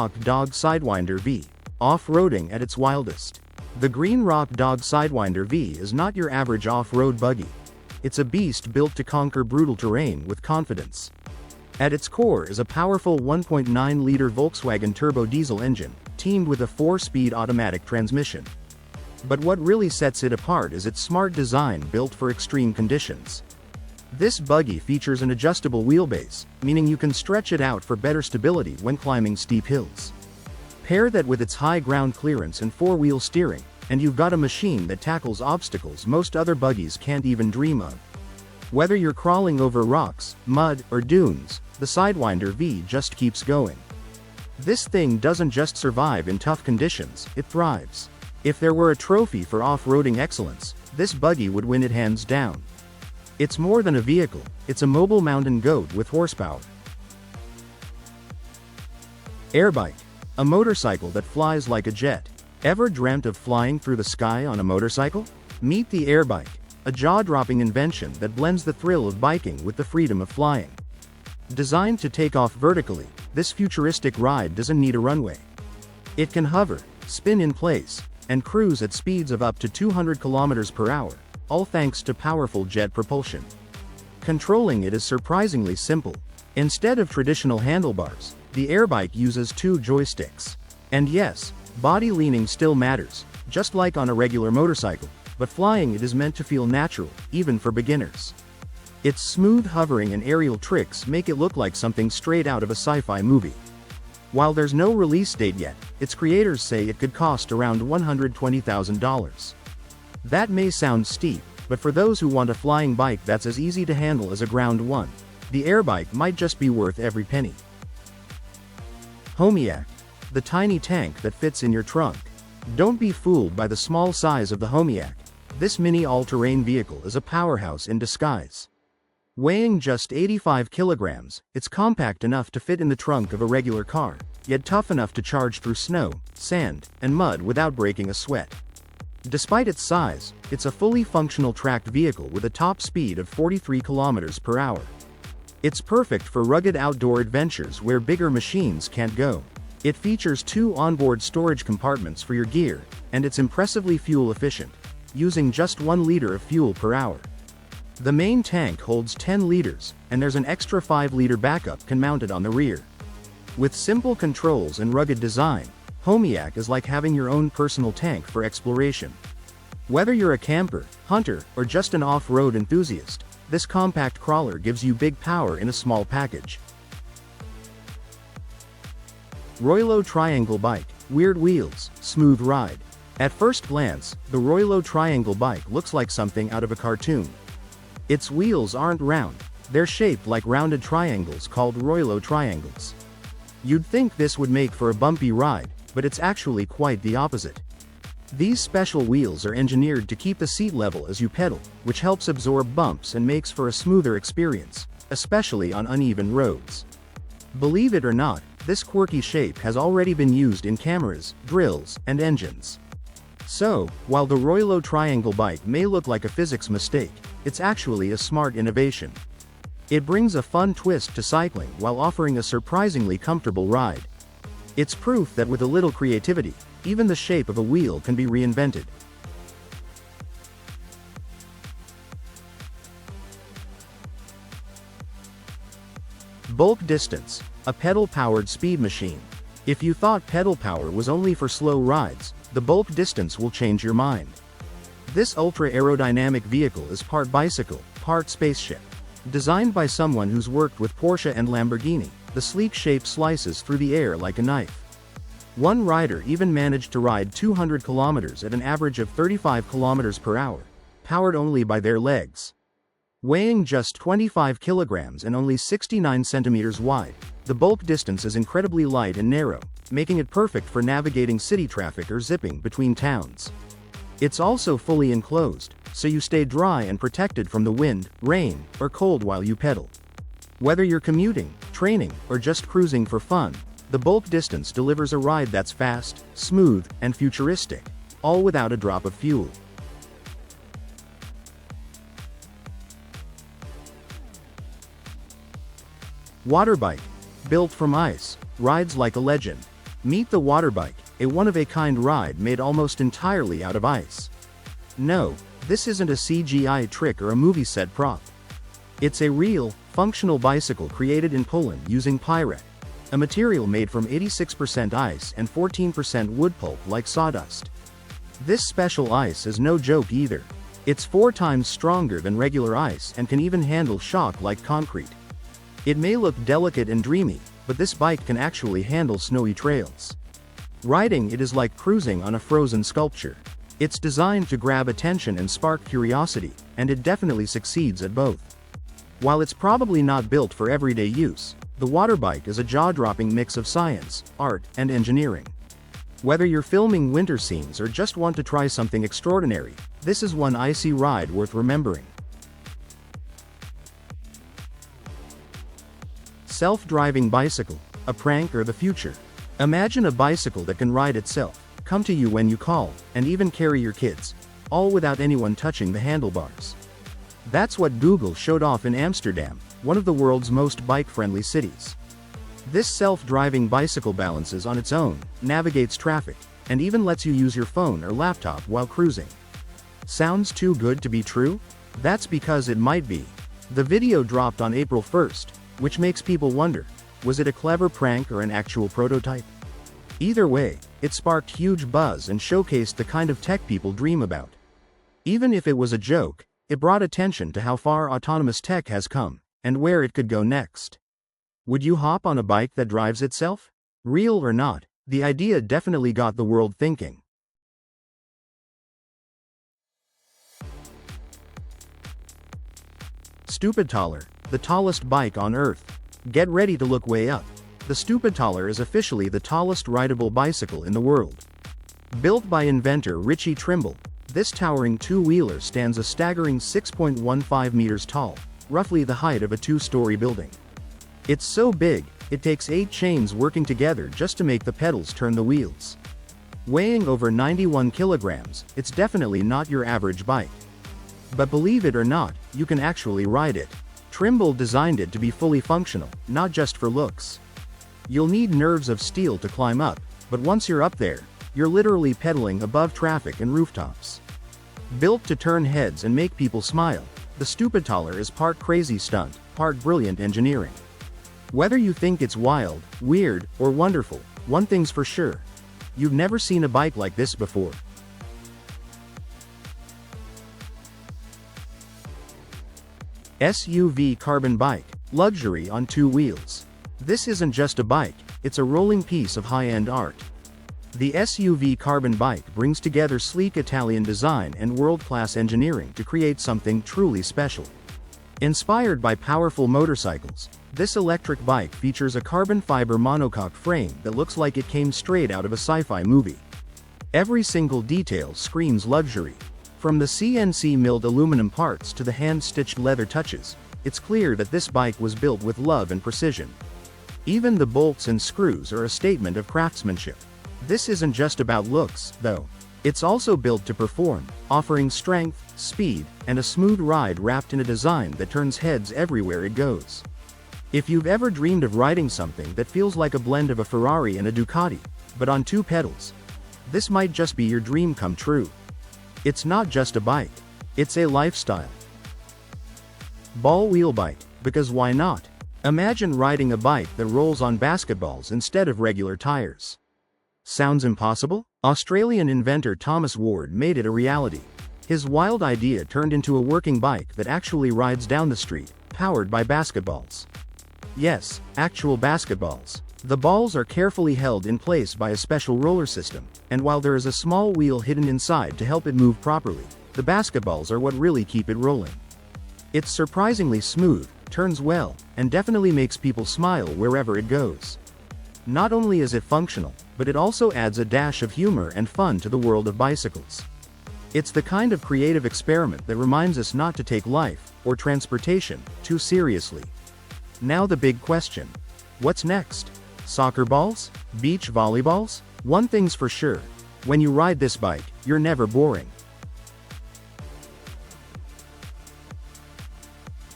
Rock Dog Sidewinder V. Off-roading at its wildest. The Green Rock Dog Sidewinder V is not your average off-road buggy. It's a beast built to conquer brutal terrain with confidence. At its core is a powerful 1.9-liter Volkswagen turbo diesel engine, teamed with a 4-speed automatic transmission. But what really sets it apart is its smart design built for extreme conditions. This buggy features an adjustable wheelbase, meaning you can stretch it out for better stability when climbing steep hills. Pair that with its high ground clearance and 4-wheel steering, and you've got a machine that tackles obstacles most other buggies can't even dream of. Whether you're crawling over rocks, mud, or dunes, the Sidewinder V just keeps going. This thing doesn't just survive in tough conditions, it thrives. If there were a trophy for off-roading excellence, this buggy would win it hands down. It's more than a vehicle, it's a mobile mountain goat with horsepower. Airbike. A motorcycle that flies like a jet. Ever dreamt of flying through the sky on a motorcycle? Meet the Airbike, a jaw-dropping invention that blends the thrill of biking with the freedom of flying. Designed to take off vertically, this futuristic ride doesn't need a runway. It can hover, spin in place, and cruise at speeds of up to 200 km per hour, all thanks to powerful jet propulsion. Controlling it is surprisingly simple. Instead of traditional handlebars, the Airbike uses 2 joysticks. And yes, body leaning still matters, just like on a regular motorcycle, but flying it is meant to feel natural, even for beginners. Its smooth hovering and aerial tricks make it look like something straight out of a sci-fi movie. While there's no release date yet, its creators say it could cost around $120,000. That may sound steep, but for those who want a flying bike that's as easy to handle as a ground one, the Airbike might just be worth every penny. Homiac. The tiny tank that fits in your trunk. Don't be fooled by the small size of the Homiac. This mini all-terrain vehicle is a powerhouse in disguise. Weighing just 85 kilograms, it's compact enough to fit in the trunk of a regular car, yet tough enough to charge through snow, sand, and mud without breaking a sweat. Despite its size, it's a fully functional tracked vehicle with a top speed of 43 km per hour. It's perfect for rugged outdoor adventures where bigger machines can't go. It features 2 onboard storage compartments for your gear, and it's impressively fuel efficient, using just 1 liter of fuel per hour. The main tank holds 10 liters, and there's an extra 5-liter backup mounted on the rear. With simple controls and rugged design, Homiac is like having your own personal tank for exploration. Whether you're a camper, hunter, or just an off-road enthusiast, this compact crawler gives you big power in a small package. Roylo Triangle Bike. Weird wheels, smooth ride. At first glance, the Roylo Triangle Bike looks like something out of a cartoon. Its wheels aren't round, they're shaped like rounded triangles called Roylo triangles. You'd think this would make for a bumpy ride, but it's actually quite the opposite. These special wheels are engineered to keep the seat level as you pedal, which helps absorb bumps and makes for a smoother experience, especially on uneven roads. Believe it or not, this quirky shape has already been used in cameras, drills, and engines. So, while the Roylo Triangle Bike may look like a physics mistake, it's actually a smart innovation. It brings a fun twist to cycling while offering a surprisingly comfortable ride. It's proof that with a little creativity, even the shape of a wheel can be reinvented. Bulk Distance. A pedal-powered speed machine. If you thought pedal power was only for slow rides, the Bulk Distance will change your mind. This ultra-aerodynamic vehicle is part bicycle, part spaceship. Designed by someone who's worked with Porsche and Lamborghini, the sleek shape slices through the air like a knife. One rider even managed to ride 200 kilometers at an average of 35 kilometers per hour, powered only by their legs. Weighing just 25 kilograms and only 69 centimeters wide, the Bulk Distance is incredibly light and narrow, making it perfect for navigating city traffic or zipping between towns. It's also fully enclosed, so you stay dry and protected from the wind, rain, or cold while you pedal. Whether you're commuting, training, or just cruising for fun, the Bulk Distance delivers a ride that's fast, smooth, and futuristic, all without a drop of fuel. Water Bike. Built from ice, rides like a legend. Meet the water bike, a one-of-a-kind ride made almost entirely out of ice. No, this isn't a CGI trick or a movie set prop. It's a real, functional bicycle created in Poland using pyrite, a material made from 86% ice and 14% wood pulp like sawdust. This special ice is no joke either. It's 4 times stronger than regular ice and can even handle shock like concrete. It may look delicate and dreamy, but this bike can actually handle snowy trails. Riding it is like cruising on a frozen sculpture. It's designed to grab attention and spark curiosity, and it definitely succeeds at both. While it's probably not built for everyday use, the water bike is a jaw-dropping mix of science, art, and engineering. Whether you're filming winter scenes or just want to try something extraordinary, this is one icy ride worth remembering. Self-driving bicycle, a prank or the future? Imagine a bicycle that can ride itself, come to you when you call, and even carry your kids, all without anyone touching the handlebars. That's what Google showed off in Amsterdam, one of the world's most bike-friendly cities. This self-driving bicycle balances on its own, navigates traffic, and even lets you use your phone or laptop while cruising. Sounds too good to be true? That's because it might be. The video dropped on April 1st, which makes people wonder, was it a clever prank or an actual prototype? Either way, it sparked huge buzz and showcased the kind of tech people dream about. Even if it was a joke, it brought attention to how far autonomous tech has come, and where it could go next. Would you hop on a bike that drives itself? Real or not, the idea definitely got the world thinking. Stupidtaler, the tallest bike on Earth. Get ready to look way up. The Stupidtaler is officially the tallest rideable bicycle in the world. Built by inventor Richie Trimble, this towering two-wheeler stands a staggering 6.15 meters tall, roughly the height of a 2-story building. It's so big, it takes 8 chains working together just to make the pedals turn the wheels. Weighing over 91 kilograms, it's definitely not your average bike. But believe it or not, you can actually ride it. Trimble designed it to be fully functional, not just for looks. You'll need nerves of steel to climb up, but once you're up there, you're literally pedaling above traffic and rooftops. Built to turn heads and make people smile, the Stupidtaler is part crazy stunt, part brilliant engineering. Whether you think it's wild, weird, or wonderful, one thing's for sure. You've never seen a bike like this before. SUV carbon bike, luxury on 2 wheels. This isn't just a bike, it's a rolling piece of high-end art. The SUV carbon bike brings together sleek Italian design and world-class engineering to create something truly special. Inspired by powerful motorcycles, this electric bike features a carbon fiber monocoque frame that looks like it came straight out of a sci-fi movie. Every single detail screams luxury. From the CNC milled aluminum parts to the hand-stitched leather touches, it's clear that this bike was built with love and precision. Even the bolts and screws are a statement of craftsmanship. This isn't just about looks, though. It's also built to perform, offering strength, speed, and a smooth ride wrapped in a design that turns heads everywhere it goes. If you've ever dreamed of riding something that feels like a blend of a Ferrari and a Ducati, but on 2 pedals, this might just be your dream come true. It's not just a bike, it's a lifestyle. Ball wheel bike, because why not? Imagine riding a bike that rolls on basketballs instead of regular tires. Sounds impossible? Australian inventor Thomas Ward made it a reality. His wild idea turned into a working bike that actually rides down the street, powered by basketballs. Yes, actual basketballs. The balls are carefully held in place by a special roller system, and while there is a small wheel hidden inside to help it move properly, the basketballs are what really keep it rolling. It's surprisingly smooth, turns well, and definitely makes people smile wherever it goes. Not only is it functional, but it also adds a dash of humor and fun to the world of bicycles. It's the kind of creative experiment that reminds us not to take life, or transportation, too seriously. Now the big question. What's next? Soccer balls? Beach volleyballs? One thing's for sure. When you ride this bike, you're never boring.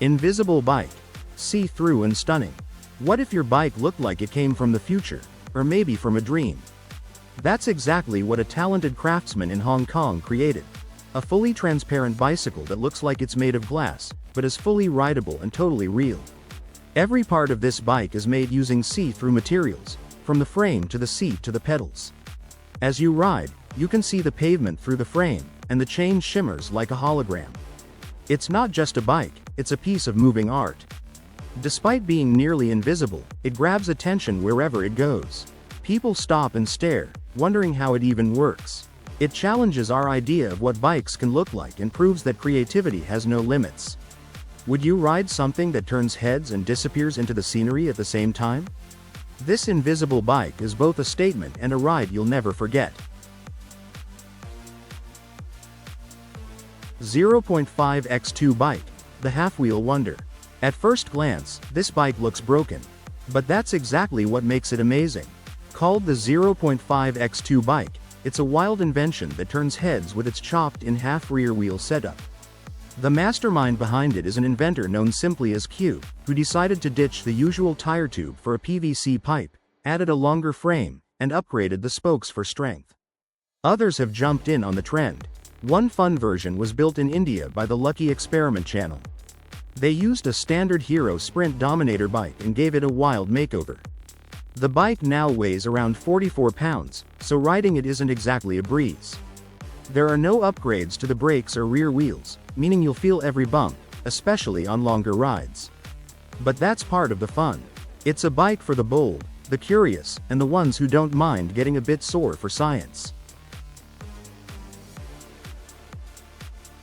Invisible bike. See-through and stunning. What if your bike looked like it came from the future? or maybe from a dream. That's exactly what a talented craftsman in Hong Kong created. A fully transparent bicycle that looks like it's made of glass, but is fully rideable and totally real. Every part of this bike is made using see-through materials, from the frame to the seat to the pedals. As you ride, you can see the pavement through the frame, and the chain shimmers like a hologram. It's not just a bike, it's a piece of moving art. Despite being nearly invisible, it grabs attention wherever it goes. People stop and stare, wondering how it even works. It challenges our idea of what bikes can look like and proves that creativity has no limits. Would you ride something that turns heads and disappears into the scenery at the same time? This invisible bike is both a statement and a ride you'll never forget. 0.5x2 bike, the half-wheel wonder. At first glance, this bike looks broken. But that's exactly what makes it amazing. Called the 0.5x2 bike, it's a wild invention that turns heads with its chopped-in-half rear wheel setup. The mastermind behind it is an inventor known simply as Q, who decided to ditch the usual tire tube for a PVC pipe, added a longer frame, and upgraded the spokes for strength. Others have jumped in on the trend. One fun version was built in India by the Lucky Experiment channel. They used a standard Hero Sprint Dominator bike and gave it a wild makeover. The bike now weighs around 44 pounds, so riding it isn't exactly a breeze. There are no upgrades to the brakes or rear wheels, meaning you'll feel every bump, especially on longer rides. But that's part of the fun. It's a bike for the bold, the curious, and the ones who don't mind getting a bit sore for science.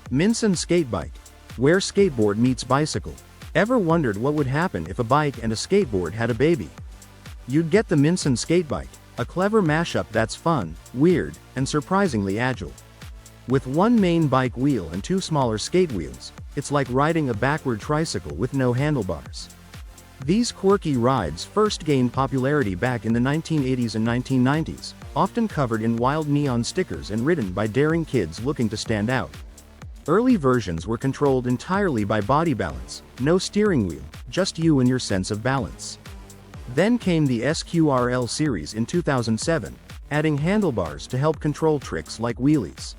Minson Skate Bike. Where skateboard meets bicycle. Ever wondered what would happen if a bike and a skateboard had a baby? You'd get the Minson Skate Bike, a clever mashup that's fun, weird, and surprisingly agile. With one main bike wheel and two smaller skate wheels, it's like riding a backward tricycle with no handlebars. These quirky rides first gained popularity back in the 1980s and 1990s, often covered in wild neon stickers and ridden by daring kids looking to stand out. Early versions were controlled entirely by body balance, no steering wheel, just you and your sense of balance. Then came the SQRL series in 2007, adding handlebars to help control tricks like wheelies.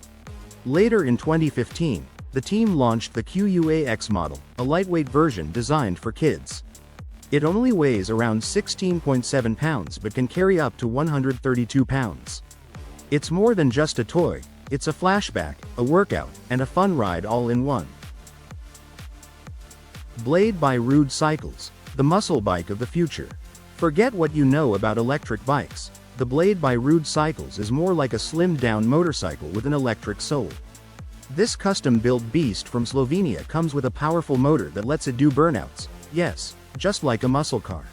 Later in 2015, the team launched the QUAX model, a lightweight version designed for kids. It only weighs around 16.7 pounds but can carry up to 132 pounds. It's more than just a toy, it's a flashback, a workout, and a fun ride all in one. Blade by Rude Cycles, the muscle bike of the future. Forget what you know about electric bikes. The Blade by Rude Cycles is more like a slimmed-down motorcycle with an electric soul. This custom-built beast from Slovenia comes with a powerful motor that lets it do burnouts, yes, just like a muscle car.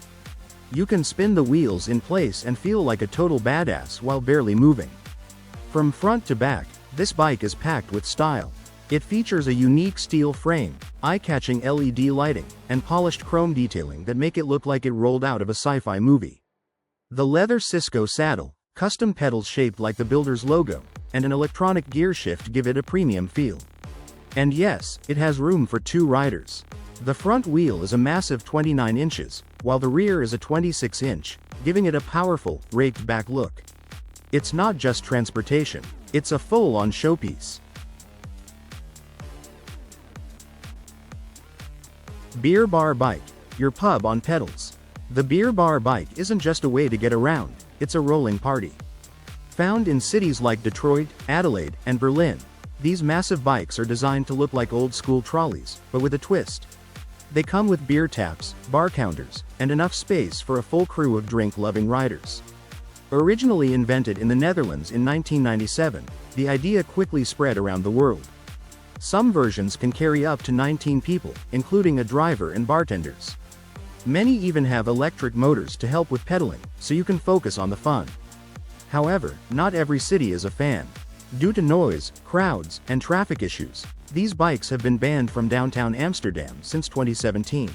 You can spin the wheels in place and feel like a total badass while barely moving. From front to back, this bike is packed with style. It features a unique steel frame, eye-catching LED lighting, and polished chrome detailing that make it look like it rolled out of a sci-fi movie. The leather Cisco saddle, custom pedals shaped like the builder's logo, and an electronic gear shift give it a premium feel. And yes, it has room for two riders. The front wheel is a massive 29 inches, while the rear is a 26-inch, giving it a powerful, raked-back look. It's not just transportation, it's a full-on showpiece. Beer Bar Bike, your pub on pedals. The Beer Bar Bike isn't just a way to get around, it's a rolling party. Found in cities like Detroit, Adelaide, and Berlin, these massive bikes are designed to look like old-school trolleys, but with a twist. They come with beer taps, bar counters, and enough space for a full crew of drink-loving riders. Originally invented in the Netherlands in 1997, the idea quickly spread around the world. Some versions can carry up to 19 people, including a driver and bartenders. Many even have electric motors to help with pedaling, so you can focus on the fun. However, not every city is a fan. Due to noise, crowds, and traffic issues, these bikes have been banned from downtown Amsterdam since 2017.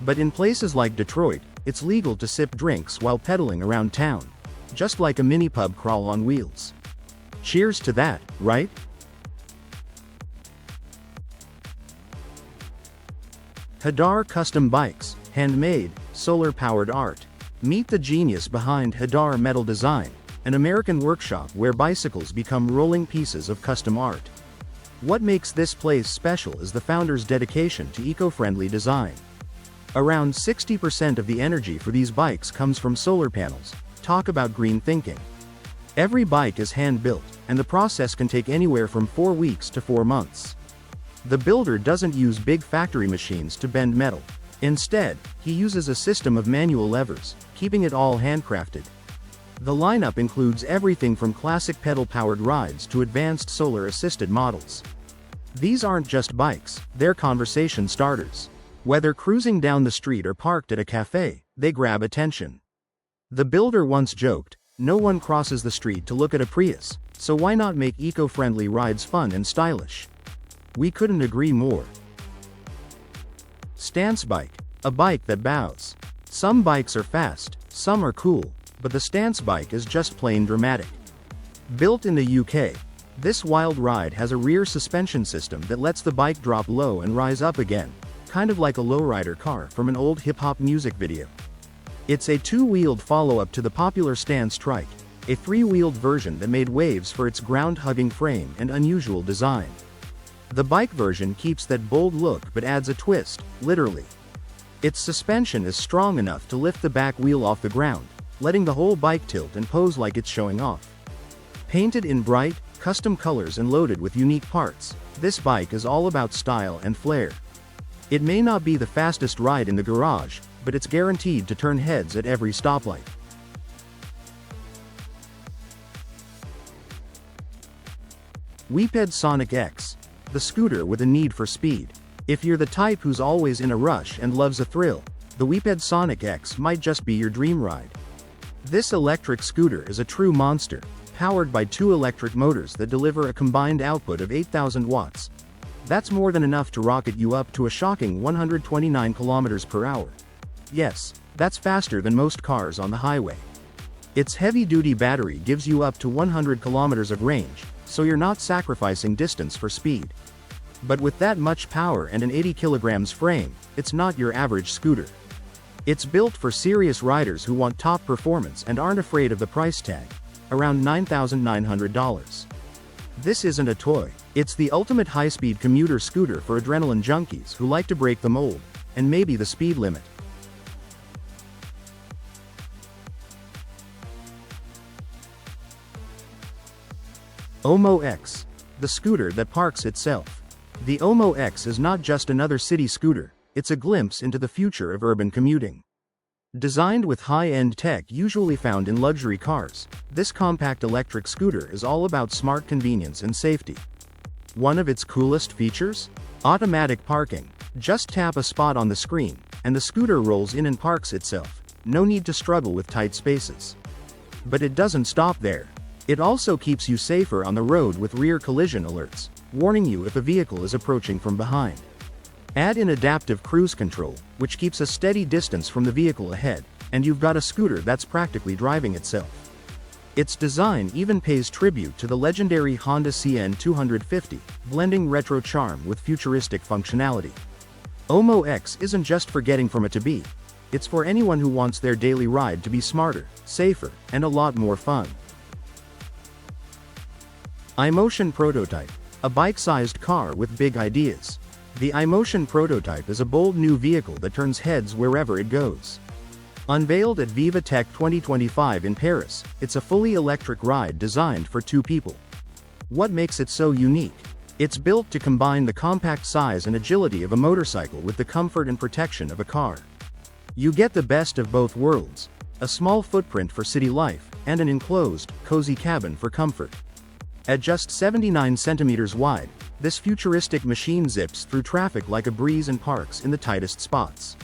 But in places like Detroit, it's legal to sip drinks while pedaling around town. Just like a mini pub crawl on wheels. Cheers to that, right? Hadar Custom Bikes, handmade, solar-powered art. Meet the genius behind Hadar Metal Design, an American workshop where bicycles become rolling pieces of custom art. What makes this place special is the founder's dedication to eco-friendly design. Around 60% of the energy for these bikes comes from solar panels. Talk about green thinking. Every bike is hand-built, and the process can take anywhere from 4 weeks to 4 months. The builder doesn't use big factory machines to bend metal. Instead, he uses a system of manual levers, keeping it all handcrafted. The lineup includes everything from classic pedal-powered rides to advanced solar-assisted models. These aren't just bikes, they're conversation starters. Whether cruising down the street or parked at a cafe, they grab attention. The builder once joked, "No one crosses the street to look at a Prius, so why not make eco-friendly rides fun and stylish?" We couldn't agree more. Stance bike, a bike that bows. Some bikes are fast, some are cool, but the stance bike is just plain dramatic. Built in the UK, this wild ride has a rear suspension system that lets the bike drop low and rise up again, kind of like a lowrider car from an old hip-hop music video. It's a two-wheeled follow-up to the popular Stance Trike, a three-wheeled version that made waves for its ground-hugging frame and unusual design. The bike version keeps that bold look but adds a twist, literally. Its suspension is strong enough to lift the back wheel off the ground, letting the whole bike tilt and pose like it's showing off. Painted in bright, custom colors and loaded with unique parts, this bike is all about style and flair. It may not be the fastest ride in the garage, but it's guaranteed to turn heads at every stoplight. Wheeped Sonic X, the scooter with a need for speed. If you're the type who's always in a rush and loves a thrill, the Wheeped Sonic X might just be your dream ride. This electric scooter is a true monster, powered by 2 electric motors that deliver a combined output of 8,000 watts. That's more than enough to rocket you up to a shocking 129 kilometers per hour. Yes, that's faster than most cars on the highway. Its heavy-duty battery gives you up to 100 kilometers of range, so you're not sacrificing distance for speed. But with that much power and an 80 kilograms frame, it's not your average scooter. It's built for serious riders who want top performance and aren't afraid of the price tag, around $9,900. This isn't a toy, it's the ultimate high-speed commuter scooter for adrenaline junkies who like to break the mold, and maybe the speed limit. Omo X, the scooter that parks itself. The Omo X is not just another city scooter, it's a glimpse into the future of urban commuting. Designed with high-end tech usually found in luxury cars, this compact electric scooter is all about smart convenience and safety. One of its coolest features? Automatic parking. Just tap a spot on the screen, and the scooter rolls in and parks itself. No need to struggle with tight spaces. But it doesn't stop there. It also keeps you safer on the road with rear collision alerts, warning you if a vehicle is approaching from behind. Add in adaptive cruise control, which keeps a steady distance from the vehicle ahead, and you've got a scooter that's practically driving itself. Its design even pays tribute to the legendary Honda CN250, blending retro charm with futuristic functionality. Omo X isn't just for getting from A to B, it's for anyone who wants their daily ride to be smarter, safer, and a lot more fun. iMotion Prototype, a bike-sized car with big ideas. The iMotion Prototype is a bold new vehicle that turns heads wherever it goes. Unveiled at Viva Tech 2025 in Paris, it's a fully electric ride designed for 2 people. What makes it so unique? It's built to combine the compact size and agility of a motorcycle with the comfort and protection of a car. You get the best of both worlds, a small footprint for city life, and an enclosed, cozy cabin for comfort. At just 79 centimeters wide, this futuristic machine zips through traffic like a breeze and parks in the tightest spots.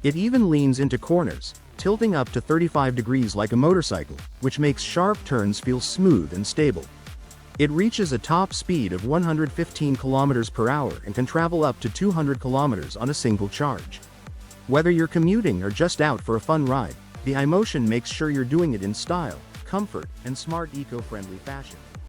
It even leans into corners, tilting up to 35 degrees like a motorcycle, which makes sharp turns feel smooth and stable. It reaches a top speed of 115 kilometers per hour and can travel up to 200 kilometers on a single charge. Whether you're commuting or just out for a fun ride, the iMotion makes sure you're doing it in style, comfort, and smart eco-friendly fashion.